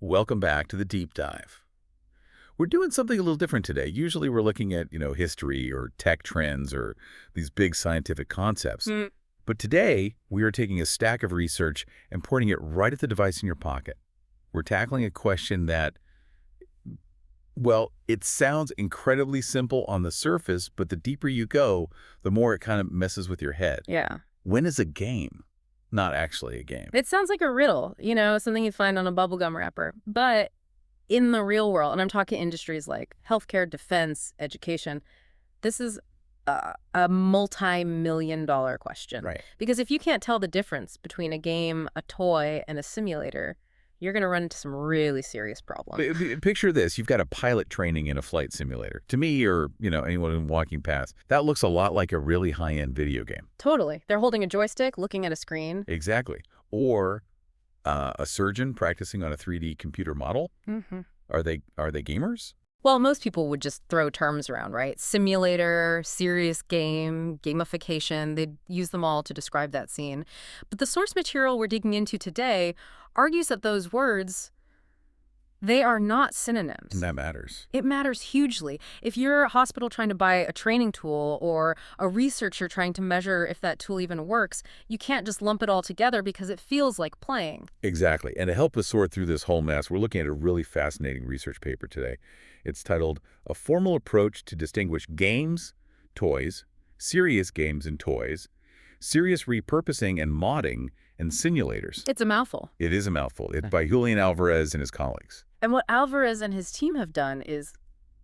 Welcome back to the deep dive. We're doing something a little different today. Usually we're looking at, history or tech trends or these big scientific concepts. But today we are taking a stack of research and pointing it right at the device in your pocket. We're tackling a question that, well, it sounds incredibly simple on the surface, but the deeper you go, the more it kind of messes with your head. Yeah. When is a game not actually a game? It sounds like a riddle, something you'd find on a bubblegum wrapper. But in the real world, and I'm talking industries like healthcare, defense, education, this is a multi-million-dollar question. Right. Because if you can't tell the difference between a game, a toy, and a simulator, you're going to run into some really serious problems. Picture this. You've got a pilot training in a flight simulator. To me, or anyone walking past, that looks a lot like a really high-end video game. Totally. They're holding a joystick, looking at a screen. Exactly. Or a surgeon practicing on a 3D computer model. Are they gamers? Well, most people would just throw terms around, right? Simulator, serious game, gamification. They'd use them all to describe that scene. But the source material we're digging into today argues that those words, they are not synonyms. And that matters. It matters hugely. If you're a hospital trying to buy a training tool or a researcher trying to measure if that tool even works, you can't just lump it all together because it feels like playing. Exactly. And to help us sort through this whole mess, we're looking at a really fascinating research paper today. It's titled, A Formal Approach to Distinguish Games, Toys, Serious Games and Toys, Serious Repurposing and Modding, and Simulators. It's a mouthful. It is a mouthful. It's by Quentin Alvarez and his colleagues. And what Alvarez and his team have done is,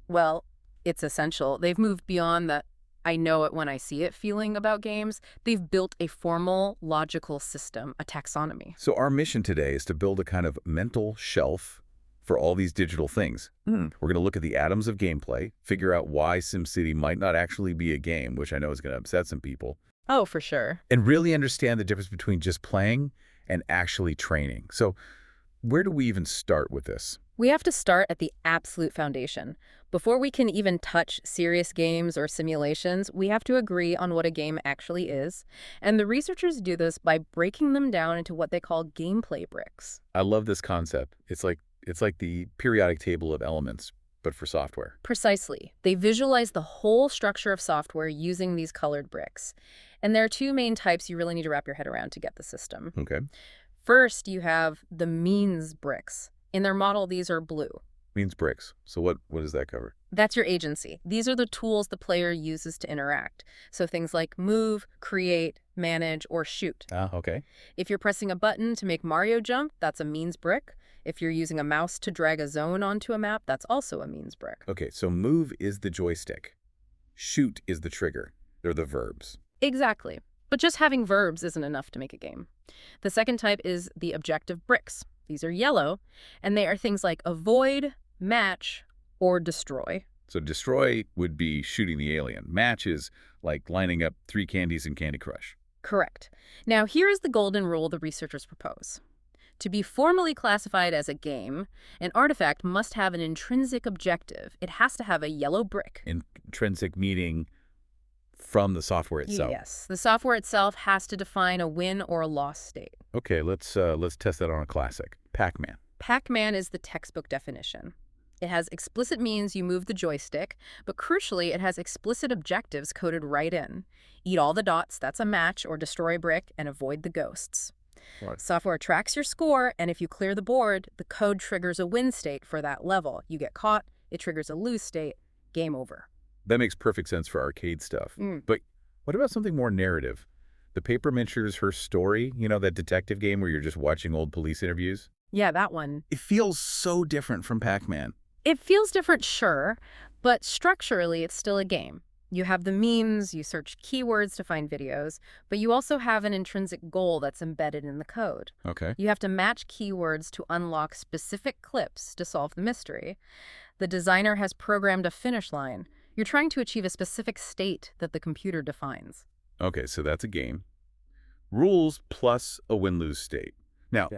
well, it's essential. They've moved beyond the I know it when I see it feeling about games. They've built a formal, logical system, a taxonomy. So our mission today is to build a kind of mental shelf for all these digital things. We're going to look at the atoms of gameplay, figure out why SimCity might not actually be a game, which I know is going to upset some people. Oh, for sure. And really understand the difference between just playing and actually training. So where do we even start with this? We have to start at the absolute foundation. Before we can even touch serious games or simulations, we have to agree on what a game actually is. And the researchers do this by breaking them down into what they call gameplay bricks. I love this concept. It's like the periodic table of elements, but for software. Precisely. They visualize the whole structure of software using these colored bricks. And there are two main types you really need to wrap your head around to get the system. Okay. First, you have the means bricks. In their model, these are blue. Means bricks. So what does that cover? That's your agency. These are the tools the player uses to interact. So things like move, create, manage, or shoot. Okay. If you're pressing a button to make Mario jump, that's a means brick. If you're using a mouse to drag a zone onto a map, that's also a means brick. Okay, so move is the joystick. Shoot is the trigger. They're the verbs. Exactly. But just having verbs isn't enough to make a game. The second type is the objective bricks. These are yellow, and they are things like avoid, match, or destroy. So destroy would be shooting the alien. Match is like lining up 3 candies in Candy Crush. Correct. Now, here is the golden rule the researchers propose. To be formally classified as a game, an artifact must have an intrinsic objective. It has to have a yellow brick. Intrinsic meaning from the software itself. Yes. The software itself has to define a win or a loss state. Okay, let's test that on a classic. Pac-Man. Pac-Man is the textbook definition. It has explicit means you move the joystick, but crucially, it has explicit objectives coded right in. Eat all the dots, that's a match, or destroy a brick, and avoid the ghosts. Right. Software tracks your score, and if you clear the board, the code triggers a win state for that level. You get caught, it triggers a lose state, game over. That makes perfect sense for arcade stuff. But what about something more narrative? The paper mentions Her Story, that detective game where you're just watching old police interviews? Yeah, that one. It feels so different from Pac-Man. It feels different, sure, but structurally it's still a game. You have the means, you search keywords to find videos, but you also have an intrinsic goal that's embedded in the code. Okay. You have to match keywords to unlock specific clips to solve the mystery. The designer has programmed a finish line. You're trying to achieve a specific state that the computer defines. Okay, so that's a game. Rules plus a win-lose state. Now,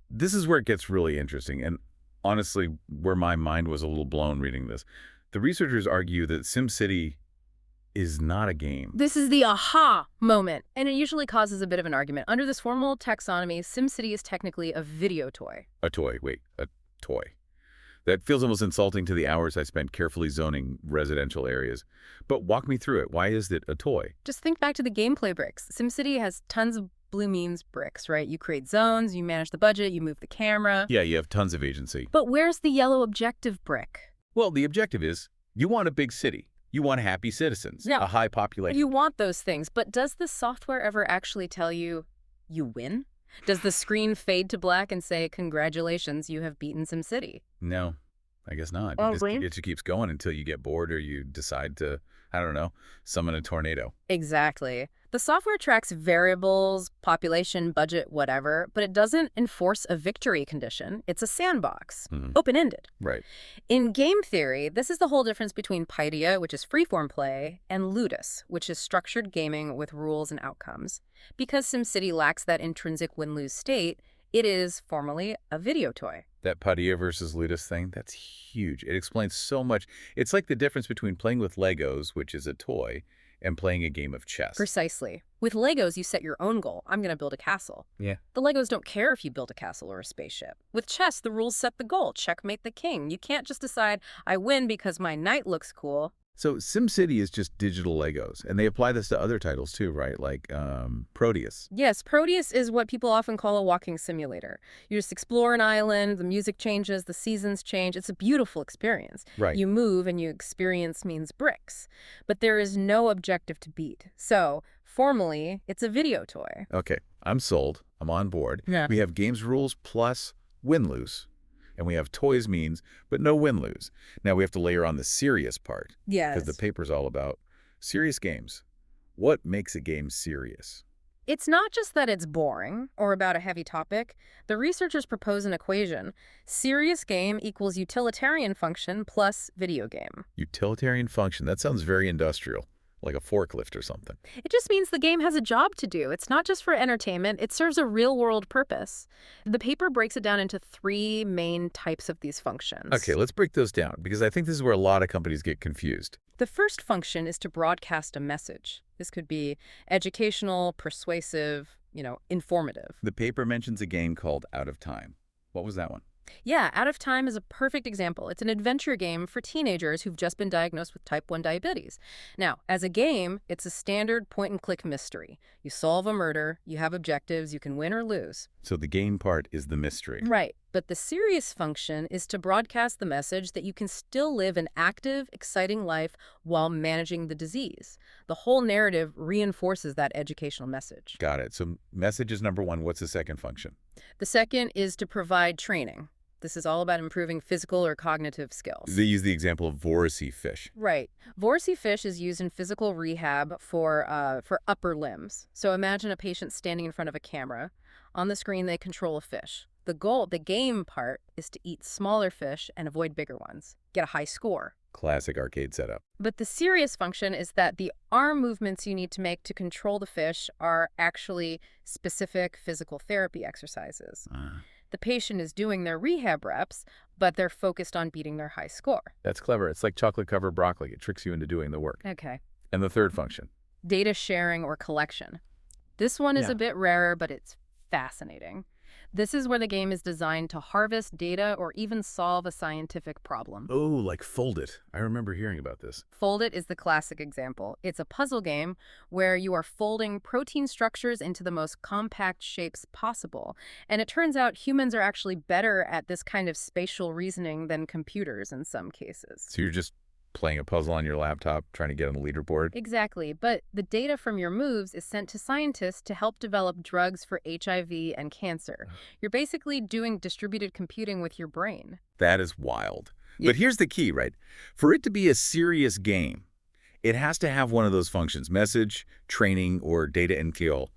This is where it gets really interesting, and honestly, where my mind was a little blown reading this. The researchers argue that SimCity is not a game. This is the aha moment, and it usually causes a bit of an argument. Under this formal taxonomy, SimCity is technically a video toy. A toy, wait, toy. That feels almost insulting to the hours I spent carefully zoning residential areas. But walk me through it. Why is it a toy? Just think back to the gameplay bricks. SimCity has tons of blue means bricks, right? You create zones, you manage the budget, you move the camera. Yeah, you have tons of agency. But where's the yellow objective brick? Well, the objective is you want a big city. You want happy citizens, Yeah. a high population. You want those things, but does the software ever actually tell you win? Does the screen fade to black and say, congratulations, you have beaten SimCity? No, I guess not. Oh, It really? just keeps going until you get bored or you decide to, I don't know, summon a tornado. Exactly. The software tracks variables, population, budget, whatever, but it doesn't enforce a victory condition. It's a sandbox, open-ended. Right. In game theory, this is the whole difference between Paideia, which is freeform play, and Ludus, which is structured gaming with rules and outcomes. Because SimCity lacks that intrinsic win-lose state, it is formally a video toy. That Paideia versus Ludus thing, that's huge. It explains so much. It's like the difference between playing with Legos, which is a toy, and playing a game of chess. Precisely. With Legos, you set your own goal. I'm going to build a castle. Yeah. The Legos don't care if you build a castle or a spaceship. With chess, the rules set the goal. Checkmate the king. You can't just decide, I win because my knight looks cool. So SimCity is just digital Legos, and they apply this to other titles too, right? Like Proteus. Yes, Proteus is what people often call a walking simulator. You just explore an island, the music changes, the seasons change. It's a beautiful experience. Right. You move and you experience means bricks. But there is no objective to beat. So, formally, it's a video toy. Okay, I'm sold. I'm on board. Yeah. We have games rules plus win-lose. And we have toys means, but no win-lose. Now we have to layer on the serious part. Yes. Because the paper's all about serious games. What makes a game serious? It's not just that it's boring or about a heavy topic. The researchers propose an equation. Serious game equals utilitarian function plus video game. Utilitarian function. That sounds very industrial, like a forklift or something. It just means the game has a job to do. It's not just for entertainment. It serves a real-world purpose. The paper breaks it down into 3 main types of these functions. Okay, let's break those down, because I think this is where a lot of companies get confused. The first function is to broadcast a message. This could be educational, persuasive, informative. The paper mentions a game called Out of Time. What was that one? Yeah, Out of Time is a perfect example. It's an adventure game for teenagers who've just been diagnosed with type 1 diabetes. Now, as a game, it's a standard point-and-click mystery. You solve a murder, you have objectives, you can win or lose. So the game part is the mystery. Right, but the serious function is to broadcast the message that you can still live an active, exciting life while managing the disease. The whole narrative reinforces that educational message. Got it. So message is number 1. What's the second function? The second is to provide training. This is all about improving physical or cognitive skills. They use the example of Vorsi fish. Right. Vorsi fish is used in physical rehab for upper limbs. So imagine a patient standing in front of a camera. On the screen, they control a fish. The goal, the game part, is to eat smaller fish and avoid bigger ones. Get a high score. Classic arcade setup. But the serious function is that the arm movements you need to make to control the fish are actually specific physical therapy exercises. The patient is doing their rehab reps, but they're focused on beating their high score. That's clever. It's like chocolate-covered broccoli. It tricks you into doing the work. Okay. And the third function? Data sharing or collection. This one is a bit rarer, but it's fascinating. This is where the game is designed to harvest data or even solve a scientific problem. Oh, like Fold It. I remember hearing about this. Fold It is the classic example. It's a puzzle game where you are folding protein structures into the most compact shapes possible. And it turns out humans are actually better at this kind of spatial reasoning than computers in some cases. So you're just playing a puzzle on your laptop, trying to get on the leaderboard? Exactly, but the data from your moves is sent to scientists to help develop drugs for HIV and cancer. You're basically doing distributed computing with your brain. That is wild. Yeah. But here's the key, right? For it to be a serious game, it has to have one of those functions, message, training, or data and kill.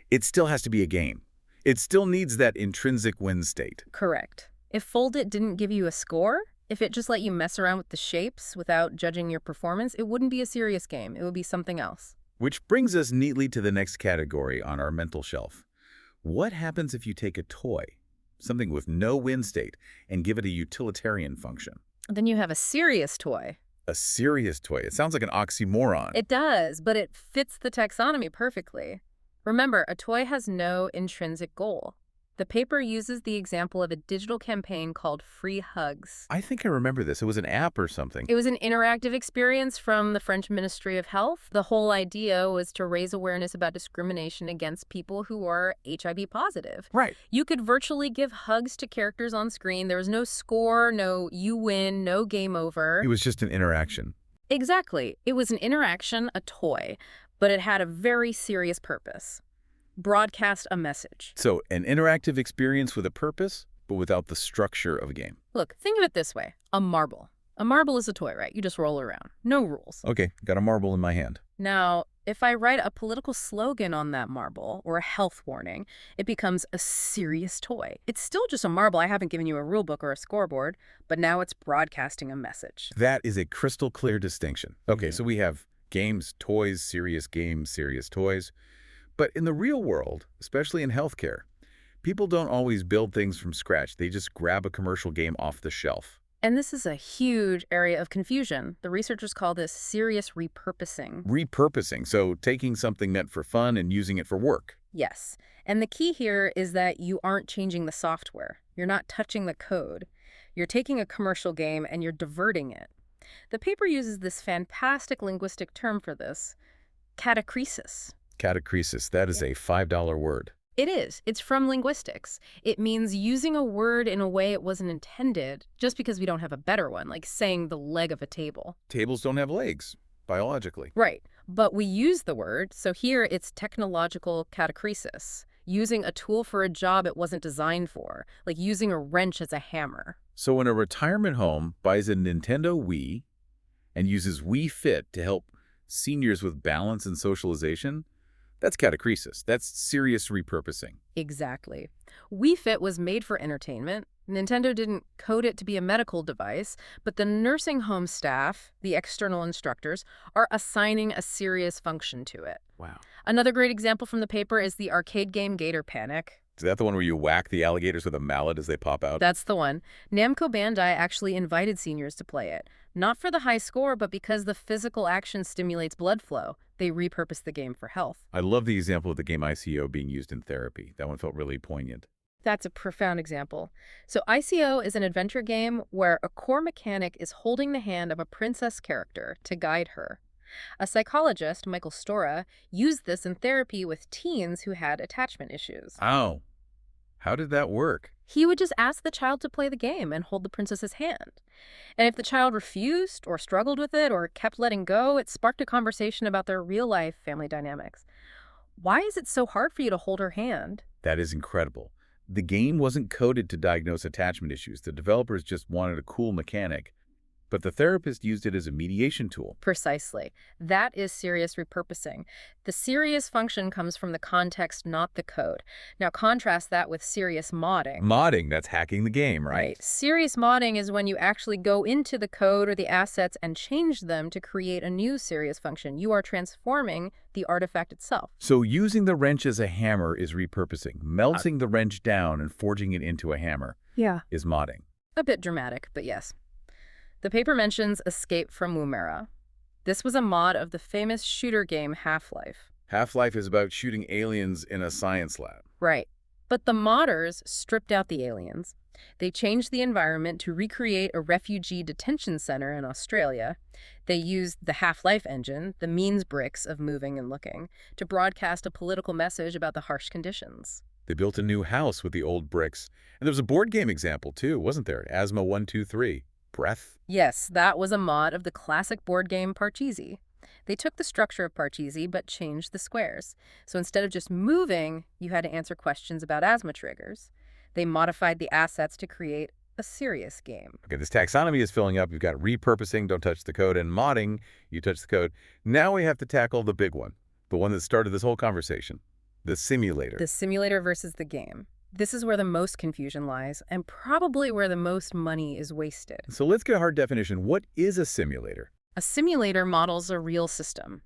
It still has to be a game. It still needs that intrinsic win state. Correct. If Fold It didn't give you a score, if it just let you mess around with the shapes without judging your performance, it wouldn't be a serious game. It would be something else. Which brings us neatly to the next category on our mental shelf. What happens if you take a toy, something with no win state, and give it a utilitarian function? Then you have a serious toy. A serious toy. It sounds like an oxymoron. It does, but it fits the taxonomy perfectly. Remember, a toy has no intrinsic goal. The paper uses the example of a digital campaign called Free Hugs. I think I remember this. It was an app or something. It was an interactive experience from the French Ministry of Health. The whole idea was to raise awareness about discrimination against people who are HIV positive. Right. You could virtually give hugs to characters on screen. There was no score, no you win, no game over. It was just an interaction. Exactly. It was an interaction, a toy, but it had a very serious purpose. Broadcast a message. So an interactive experience with a purpose, but without the structure of a game. Look, think of it this way. A marble. A marble is a toy, right? You just roll it around. No rules. Okay, got a marble in my hand. Now, if I write a political slogan on that marble or a health warning, it becomes a serious toy. It's still just a marble. I haven't given you a rule book or a scoreboard, but now it's broadcasting a message. That is a crystal clear distinction. Okay, so we have games, games, serious toys. But in the real world, especially in healthcare, people don't always build things from scratch. They just grab a commercial game off the shelf. And this is a huge area of confusion. The researchers call this serious repurposing. Repurposing, so taking something meant for fun and using it for work. Yes. And the key here is that you aren't changing the software. You're not touching the code. You're taking a commercial game and you're diverting it. The paper uses this fantastic linguistic term for this, catachresis. Catachresis, that is a $5 word. It is. It's from linguistics. It means using a word in a way it wasn't intended just because we don't have a better one, like saying the leg of a table. Tables don't have legs, biologically. Right. But we use the word, so here it's technological catachresis, using a tool for a job it wasn't designed for, like using a wrench as a hammer. So when a retirement home buys a Nintendo Wii and uses Wii Fit to help seniors with balance and socialization, that's catachresis. That's serious repurposing. Exactly. Wii Fit was made for entertainment. Nintendo didn't code it to be a medical device, but the nursing home staff, the external instructors, are assigning a serious function to it. Wow. Another great example from the paper is the arcade game Gator Panic. Is that the one where you whack the alligators with a mallet as they pop out? That's the one. Namco Bandai actually invited seniors to play it. Not for the high score, but because the physical action stimulates blood flow. They repurposed the game for health. I love the example of the game ICO being used in therapy. That one felt really poignant. That's a profound example. So ICO is an adventure game where a core mechanic is holding the hand of a princess character to guide her. A psychologist, Michael Stora, used this in therapy with teens who had attachment issues. Oh, how did that work? He would just ask the child to play the game and hold the princess's hand. And if the child refused or struggled with it or kept letting go, it sparked a conversation about their real-life family dynamics. Why is it so hard for you to hold her hand? That is incredible. The game wasn't coded to diagnose attachment issues. The developers just wanted a cool mechanic. But the therapist used it as a mediation tool. Precisely. That is serious repurposing. The serious function comes from the context, not the code. Now contrast that with serious modding. Modding, that's hacking the game, right? Serious modding is when you actually go into the code or the assets and change them to create a new serious function. You are transforming the artifact itself. So using the wrench as a hammer is repurposing. Melting the wrench down and forging it into a hammer is modding. A bit dramatic, but yes. The paper mentions Escape from Woomera. This was a mod of the famous shooter game Half-Life. Half-Life is about shooting aliens in a science lab. Right. But the modders stripped out the aliens. They changed the environment to recreate a refugee detention center in Australia. They used the Half-Life engine, the means bricks of moving and looking, to broadcast a political message about the harsh conditions. They built a new house with the old bricks. And there was a board game example, too, wasn't there? Asthma 1, 2, 3. Breath? Yes, that was a mod of the classic board game Parcheesi. They took the structure of Parcheesi but changed the squares. So instead of just moving, you had to answer questions about asthma triggers. They modified the assets to create a serious game. Okay, this taxonomy is filling up. You've got repurposing, don't touch the code, and modding, you touch the code. Now we have to tackle the big one, the one that started this whole conversation, the simulator. The simulator versus the game. This is where the most confusion lies, and probably where the most money is wasted. So let's get a hard definition. What is a simulator? A simulator models a real system.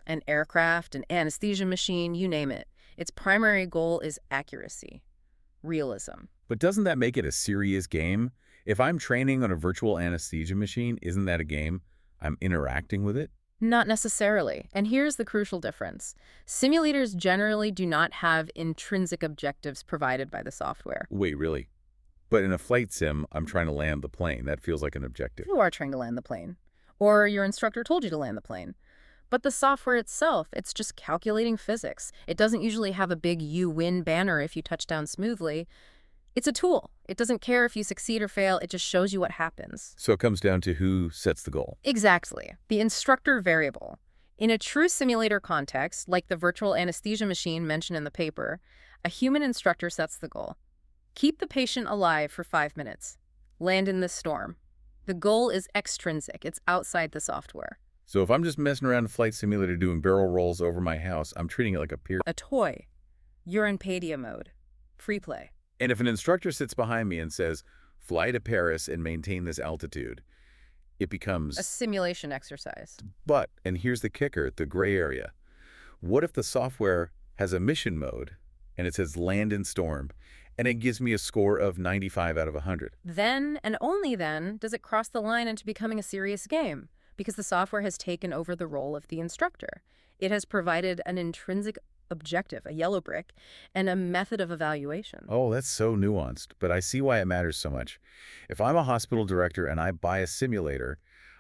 An aircraft, an anesthesia machine, you name it. Its primary goal is accuracy, realism. But doesn't that make it a serious game? If I'm training on a virtual anesthesia machine, isn't that a game? I'm interacting with it? Not necessarily. And here's the crucial difference. Simulators generally do not have intrinsic objectives provided by the software. Wait, really? But in a flight sim, I'm trying to land the plane. That feels like an objective. You are trying to land the plane. Or your instructor told you to land the plane. But the software itself, it's just calculating physics. It doesn't usually have a big "you win" banner if you touch down smoothly. It's a tool. It doesn't care if you succeed or fail. It just shows you what happens. So it comes down to who sets the goal. Exactly. The instructor variable. In a true simulator context, like the virtual anesthesia machine mentioned in the paper, a human instructor sets the goal. Keep the patient alive for 5 minutes. Land in this storm. The goal is extrinsic. It's outside the software. So if I'm just messing around in a flight simulator doing barrel rolls over my house, I'm treating it like a peer. A toy. You're in Padia mode. Free play. And if an instructor sits behind me and says, fly to Paris and maintain this altitude, it becomes a simulation exercise. But, and here's the kicker, the gray area. What if the software has a mission mode and it says land in storm and it gives me a score of 95 out of 100? Then, and only then, does it cross the line into becoming a serious game, because the software has taken over the role of the instructor. It has provided an intrinsic objective, a yellow brick, and a method of evaluation. Oh, that's so nuanced, but I see why it matters so much. If I'm a hospital director and I buy a simulator,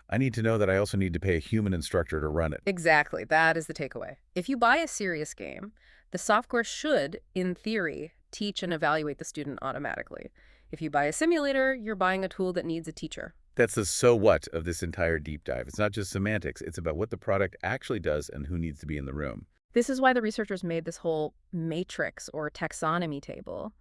I need to know that I also need to pay a human instructor to run it. Exactly. That is the takeaway. If you buy a serious game, the software should, in theory, teach and evaluate the student automatically. If you buy a simulator, you're buying a tool that needs a teacher. That's the so what of this entire deep dive. It's not just semantics. It's about what the product actually does and who needs to be in the room. This is why the researchers made this whole matrix or taxonomy table.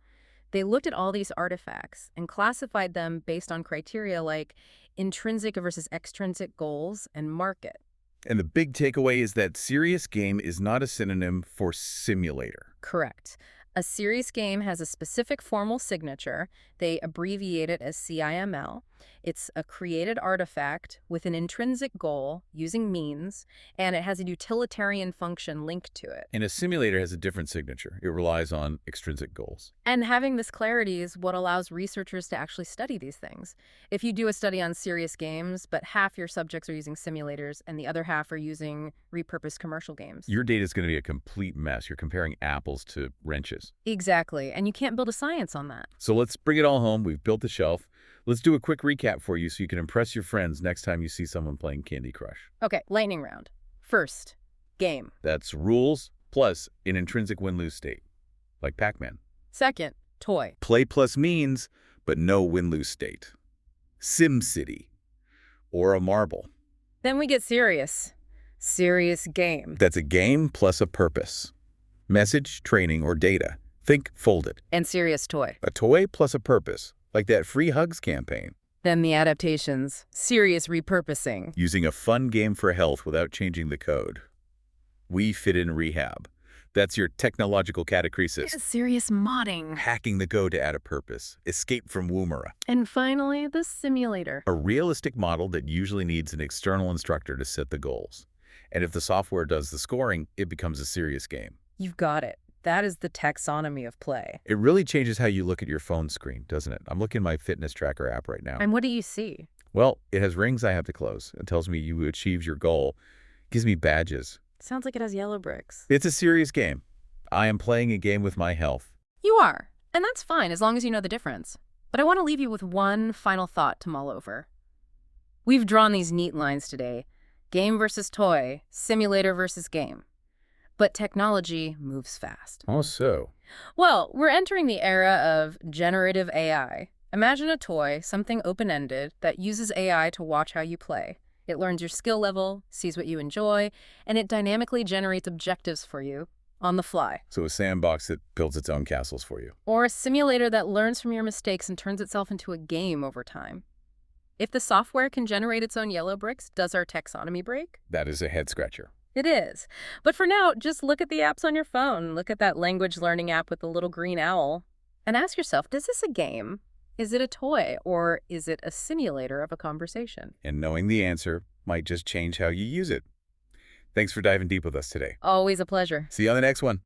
They looked at all these artifacts and classified them based on criteria like intrinsic versus extrinsic goals and market. And the big takeaway is that serious game is not a synonym for simulator. Correct. A serious game has a specific formal signature. They abbreviate it as CIML. It's a created artifact with an intrinsic goal using means, and it has a utilitarian function linked to it. And a simulator has a different signature. It relies on extrinsic goals. And having this clarity is what allows researchers to actually study these things. If you do a study on serious games, but half your subjects are using simulators and the other half are using repurposed commercial games, your data is going to be a complete mess. You're comparing apples to wrenches. Exactly, and you can't build a science on that. So let's bring it all home. We've built the shelf. Let's do a quick recap for you so you can impress your friends next time you see someone playing Candy Crush. Okay, lightning round. First, game. That's rules plus an intrinsic win-lose state, like Pac-Man. Second, toy. Play plus means, but no win-lose state. SimCity, or a marble. Then we get serious. Serious game. That's a game plus a purpose. Message, training, or data. Think folded. And serious toy. A toy plus a purpose, like that free hugs campaign. Then the adaptations. Serious repurposing. Using a fun game for health without changing the code. We fit in rehab. That's your technological catechesis. Serious modding. Hacking the code to add a purpose. Escape from Woomera. And finally, the simulator. A realistic model that usually needs an external instructor to set the goals. And if the software does the scoring, it becomes a serious game. You've got it. That is the taxonomy of play. It really changes how you look at your phone screen, doesn't it? I'm looking at my fitness tracker app right now. And what do you see? Well, it has rings I have to close. It tells me you achieved your goal. It gives me badges. Sounds like it has yellow bricks. It's a serious game. I am playing a game with my health. You are. And that's fine as long as you know the difference. But I want to leave you with one final thought to mull over. We've drawn these neat lines today. Game versus toy, simulator versus game. But technology moves fast. Oh, so? Well, we're entering the era of generative AI. Imagine a toy, something open-ended, that uses AI to watch how you play. It learns your skill level, sees what you enjoy, and it dynamically generates objectives for you on the fly. So a sandbox that builds its own castles for you. Or a simulator that learns from your mistakes and turns itself into a game over time. If the software can generate its own yellow bricks, does our taxonomy break? That is a head-scratcher. It is. But for now, just look at the apps on your phone. Look at that language learning app with the little green owl. And ask yourself, is this a game? Is it a toy? Or is it a simulator of a conversation? And knowing the answer might just change how you use it. Thanks for diving deep with us today. Always a pleasure. See you on the next one.